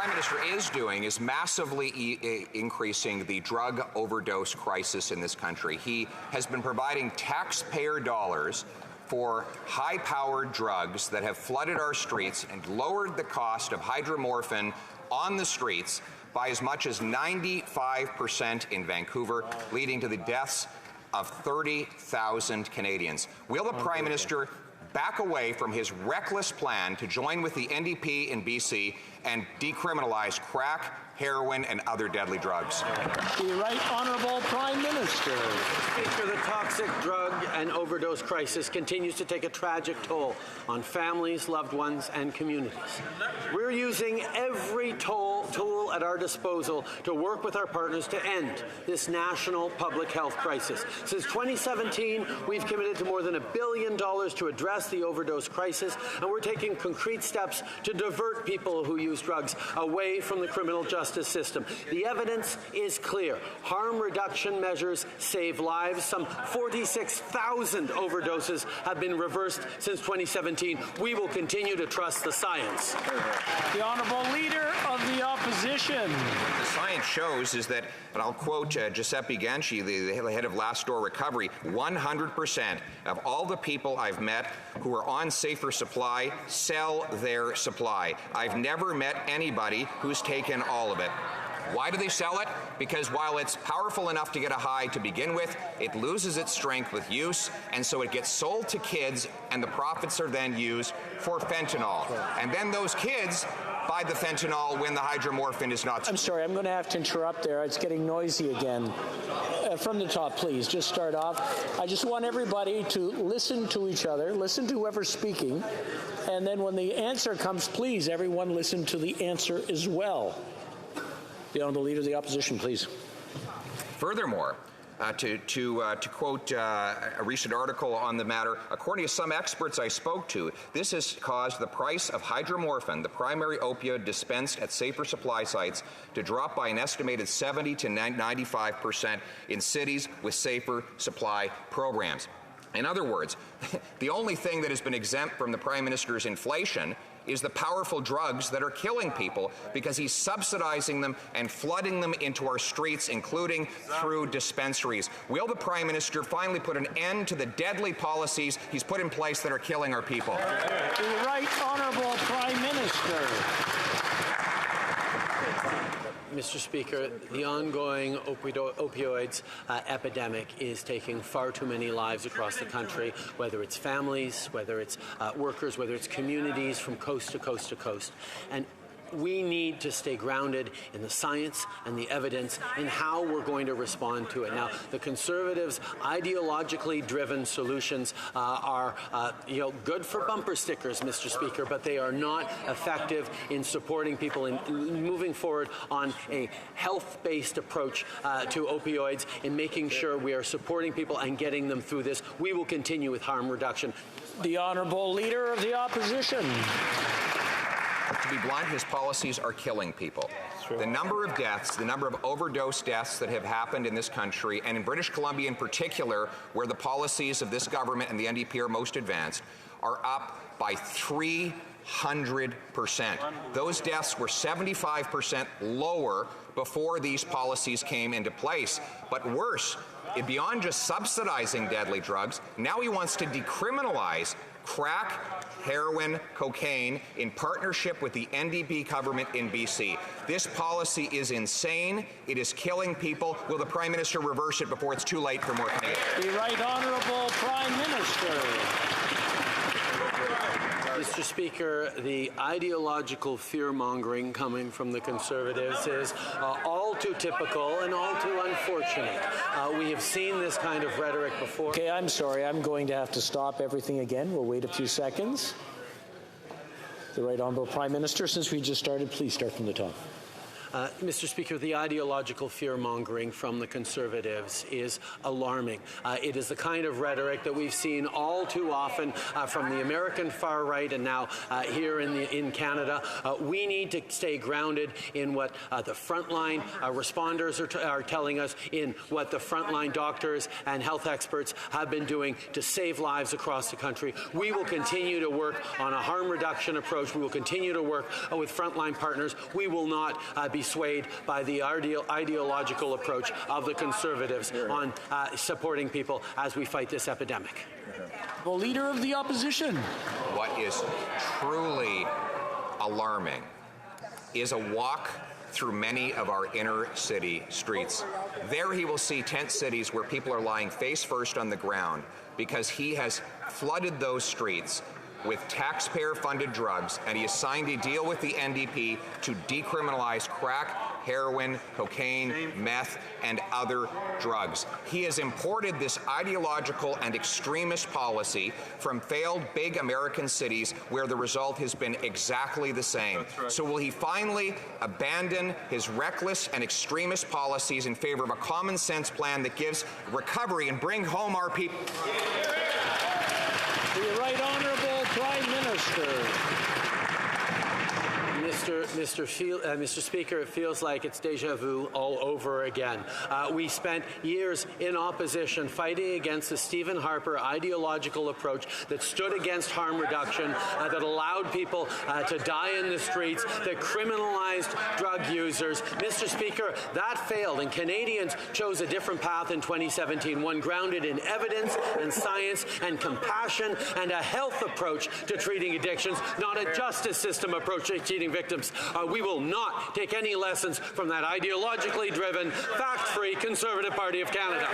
Prime Minister is doing is massively increasing the drug overdose crisis in this country. He has been providing taxpayer dollars for high-powered drugs that have flooded our streets and lowered the cost of hydromorphone on the streets by as much as 95% in Vancouver, leading to the deaths of 30,000 Canadians. Will the Prime Minister back away from his reckless plan to join with the NDP in BC and decriminalize crack, heroin, and other deadly drugs? The Right Honourable Prime Minister. Speaker, the toxic drug and overdose crisis continues to take a tragic toll on families, loved ones, and communities. We're using every tool at our disposal to work with our partners to end this national public health crisis. Since 2017, we've committed to more than $1 billion to address the overdose crisis, and we're taking concrete steps to divert people who use drugs away from the criminal justice system. The evidence is clear. Harm reduction measures save lives. Some 46,000 overdoses have been reversed since 2017. We will continue to trust the science. The Honourable Leader of the Opposition. The science shows is that, and I'll quote Giuseppe Ganci, the head of Last Door Recovery, 100% of all the people I've met who are on safer supply sell their supply. I've never met anybody who's taken all of it. Why do they sell it? Because while it's powerful enough to get a high to begin with, it loses its strength with use, and so it gets sold to kids, and the profits are then used for fentanyl. And then those kids buy the fentanyl when the hydromorphone is not. I'm sorry, I'm going to have to interrupt there. It's getting noisy again. From the top, please, just start off. I just want everybody to listen to each other, listen to whoever's speaking, and then when the answer comes, please, everyone listen to the answer as well. The Honourable Leader of the Opposition, please. Furthermore, to quote a recent article on the matter, according to some experts I spoke to, this has caused the price of hydromorphone, the primary opioid dispensed at safer supply sites, to drop by an estimated 70 to 95% in cities with safer supply programs. In other words, the only thing that has been exempt from the Prime Minister's inflation is the powerful drugs that are killing people, because he's subsidizing them and flooding them into our streets, including through dispensaries. Will the Prime Minister finally put an end to the deadly policies he's put in place that are killing our people? The Right Honourable Prime Minister. Mr. Speaker, the ongoing opioids epidemic is taking far too many lives across the country, whether it's families, whether it's workers, whether it's communities from coast to coast to coast. And we need to stay grounded in the science and the evidence and how we're going to respond to it. Now, the Conservatives' ideologically driven solutions are good for bumper stickers, Mr. Speaker, but they are not effective in supporting people in moving forward on a health-based approach to opioids, in making sure we are supporting people and getting them through this. We will continue with harm reduction. The Honourable Leader of the Opposition. To be blunt, his policies are killing people. The number of deaths, the number of overdose deaths that have happened in this country, and in British Columbia in particular, where the policies of this government and the NDP are most advanced, are up by 300%. Those deaths were 75% lower before these policies came into place. But worse, beyond just subsidizing deadly drugs, now he wants to decriminalize crack, heroin, cocaine in partnership with the NDP government in BC. This policy is insane. It is killing people. Will the Prime Minister reverse it before it's too late for more Canadians? The Right Honourable Prime Minister. Mr. Speaker, the ideological fear-mongering coming from the Conservatives is all too typical and all too unfortunate. We have seen this kind of rhetoric before. Okay, I'm sorry. I'm going to have to stop everything again. We'll wait a few seconds. The Right Honourable Prime Minister, since we just started, please start from the top. Mr. Speaker, the ideological fear-mongering from the Conservatives is alarming. It is the kind of rhetoric that we've seen all too often from the American far right and now here in Canada. We need to stay grounded in what the frontline responders are telling us, in what the frontline doctors and health experts have been doing to save lives across the country. We will continue to work on a harm reduction approach. We will continue to work with frontline partners. We will not be swayed by the ideological approach of the Conservatives on supporting people as we fight this epidemic. The Leader of the Opposition. What is truly alarming is a walk through many of our inner city streets. There he will see tent cities where people are lying face first on the ground because he has flooded those streets with taxpayer-funded drugs, and he has signed a deal with the NDP to decriminalize crack, heroin, cocaine, meth, and other drugs. He has imported this ideological and extremist policy from failed big American cities where the result has been exactly the same. Right. So will he finally abandon his reckless and extremist policies in favor of a common sense plan that gives recovery and bring home our people? The Right Honourable Prime Minister. Mr. Speaker, it feels like it's deja vu all over again. We spent years in opposition fighting against the Stephen Harper ideological approach that stood against harm reduction, that allowed people to die in the streets, that criminalized drug users. Mr. Speaker, that failed, and Canadians chose a different path in 2017, one grounded in evidence and science and compassion and a health approach to treating addictions, not a justice system approach to treating victims. We will not take any lessons from that ideologically driven, fact-free Conservative Party of Canada.